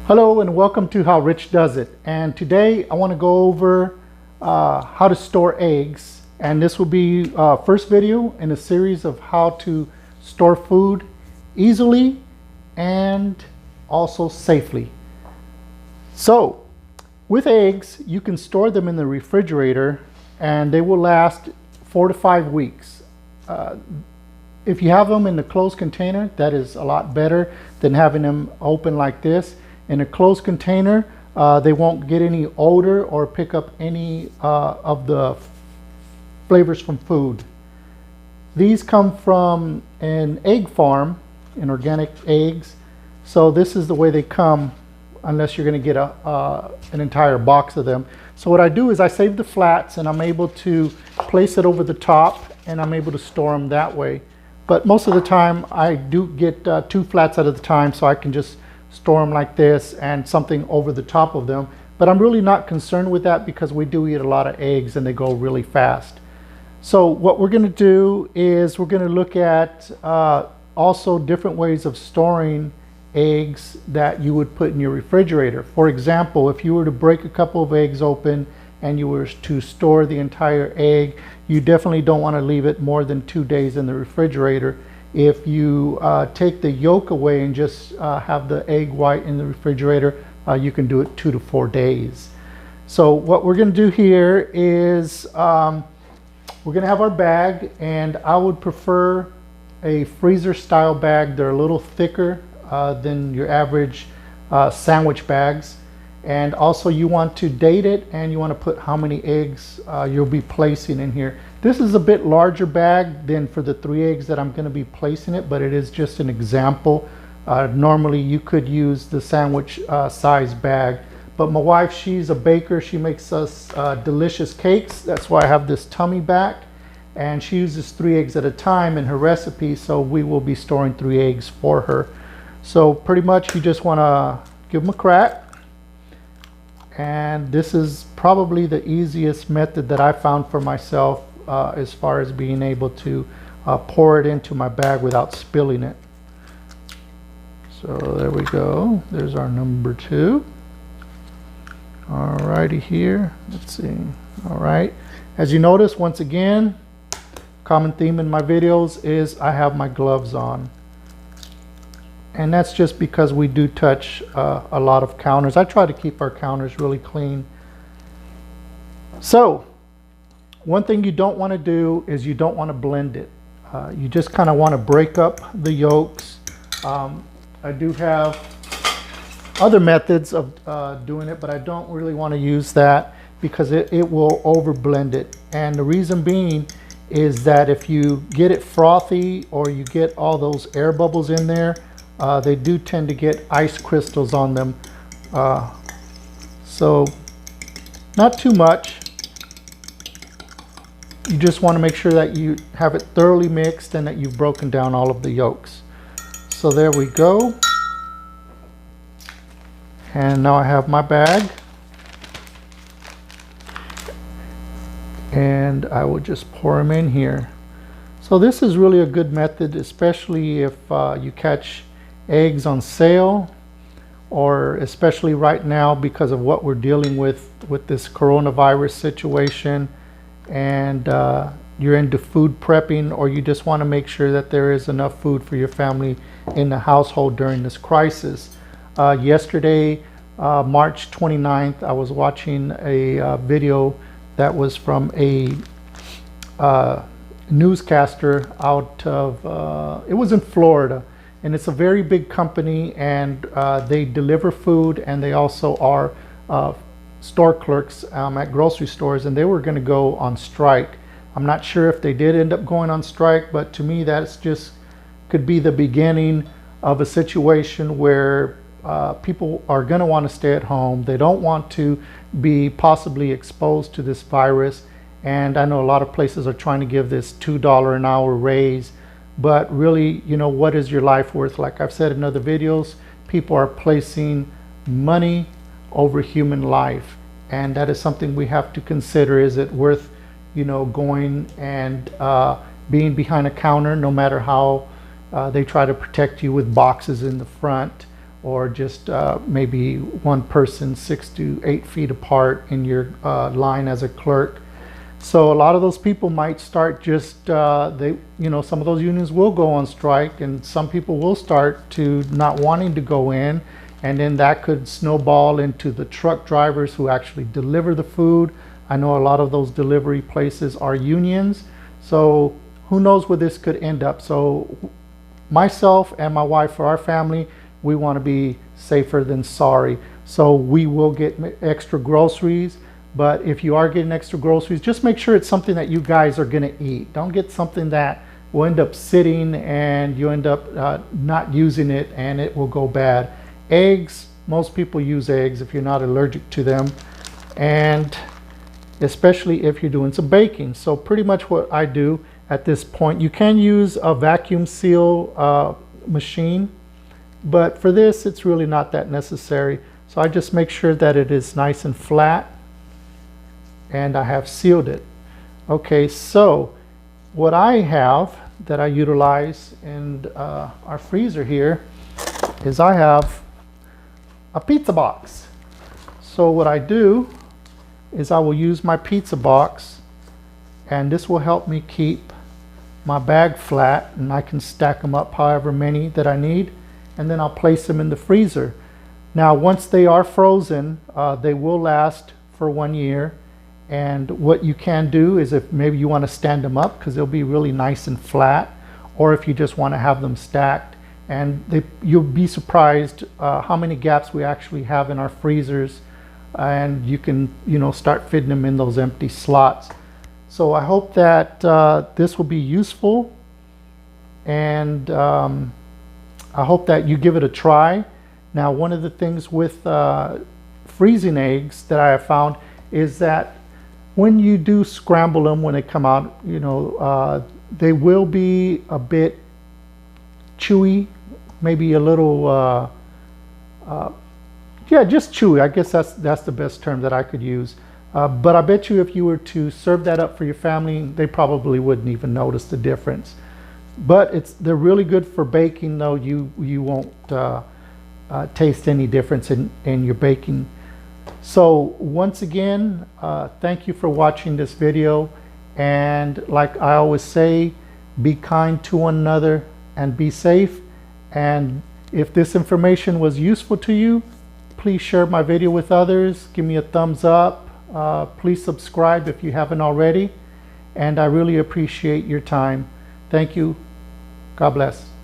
Hello and welcome to How Rich Does It. And today I want to go over how to store eggs. And this will be first video in a series of how to store food easily and also safely. So with eggs, you can store them in the refrigerator and they will last 4 to 5 weeks. If you have them in the closed container, that is a lot better than having them open like this. In a closed container, they won't get any odor or pick up any of the flavors from food. These come from an egg farm, in organic eggs. So this is the way they come, unless you're going to get an entire box of them. So what I do is I save the flats and I'm able to place it over the top and I'm able to store them that way. But most of the time I do get 2 flats at a time, so I can just store them like this and something over the top of them. But I'm really not concerned with that because we do eat a lot of eggs and they go really fast. So what we're going to do is we're going to look at also different ways of storing eggs that you would put in your refrigerator. For example, if you were to break a couple of eggs open and you were to store the entire egg, you definitely don't want to leave it more than 2 days in the refrigerator. If you take the yolk away and just have the egg white in the refrigerator, you can do it 2 to 4 days. So what we're going to do here is we're going to have our bag, and I would prefer a freezer style bag. They're a little thicker than your average sandwich bags. And also you want to date it, and you want to put how many eggs you'll be placing in here. This is a bit larger bag than for the 3 eggs that I'm going to be placing it, but it is just an example. Normally you could use the sandwich size bag, but my wife, she's a baker. She makes us delicious cakes. That's why I have this tummy back, and she uses 3 eggs at a time in her recipe, so we will be storing 3 eggs for her. So pretty much you just want to give them a crack. And this is probably the easiest method that I found for myself as far as being able to pour it into my bag without spilling it. So there we go. There's our number 2. Alrighty here. Let's see. Alright. As you notice, once again, common theme in my videos is I have my gloves on. And that's just because we do touch a lot of counters. I try to keep our counters really clean. So one thing you don't want to do is you don't want to blend it. You just kind of want to break up the yolks. I do have other methods of doing it, but I don't really want to use that because it will over blend it. And the reason being is that if you get it frothy or you get all those air bubbles in there, they do tend to get ice crystals on them. So not too much. You just want to make sure that you have it thoroughly mixed and that you've broken down all of the yolks. So there we go. And now I have my bag. And I will just pour them in here. So this is really a good method, especially if you catch eggs on sale, or especially right now because of what we're dealing with this coronavirus situation, and you're into food prepping, or you just want to make sure that there is enough food for your family in the household during this crisis. Yesterday, March 29th, I was watching a video that was from a newscaster out of, it was in Florida. And it's a very big company, and they deliver food, and they also are store clerks at grocery stores, and they were going to go on strike. I'm not sure if they did end up going on strike, but to me that's just could be the beginning of a situation where people are going to want to stay at home. They don't want to be possibly exposed to this virus, and I know a lot of places are trying to give this $2 an hour raise. But really, you know, what is your life worth? Like I've said in other videos, people are placing money over human life. And that is something we have to consider. Is it worth, you know, going and being behind a counter, no matter how they try to protect you with boxes in the front, or just maybe one person 6 to 8 feet apart in your line as a clerk. So a lot of those people might start just, some of those unions will go on strike, and some people will start to not wanting to go in, and then that could snowball into the truck drivers who actually deliver the food. I know a lot of those delivery places are unions, so who knows where this could end up. So myself and my wife, for our family, we want to be safer than sorry. So we will get extra groceries. But if you are getting extra groceries, just make sure it's something that you guys are going to eat. Don't get something that will end up sitting and you end up not using it and it will go bad. Eggs, most people use eggs if you're not allergic to them, and especially if you're doing some baking. So pretty much what I do at this point, you can use a vacuum seal machine, but for this it's really not that necessary. So I just make sure that it is nice and flat, and I have sealed it. Okay, so what I have that I utilize in our freezer here is I have a pizza box. So what I do is I will use my pizza box, and this will help me keep my bag flat, and I can stack them up however many that I need, and then I'll place them in the freezer. Now once they are frozen, they will last for 1 year. And what you can do is, if maybe you want to stand them up because they'll be really nice and flat, or if you just want to have them stacked, and you'll be surprised how many gaps we actually have in our freezers, and you can start fitting them in those empty slots. So I hope that this will be useful, and I hope that you give it a try. Now, one of the things with freezing eggs that I have found is that when you do scramble them, when they come out, they will be a bit chewy, maybe a little, just chewy. I guess that's the best term that I could use. But I bet you if you were to serve that up for your family, they probably wouldn't even notice the difference. But they're really good for baking, though. You won't taste any difference in your baking. So once again, thank you for watching this video, and like I always say, be kind to one another and be safe. And if this information was useful to you, please share my video with others, give me a thumbs up, please subscribe if you haven't already, and I really appreciate your time. Thank you. God bless.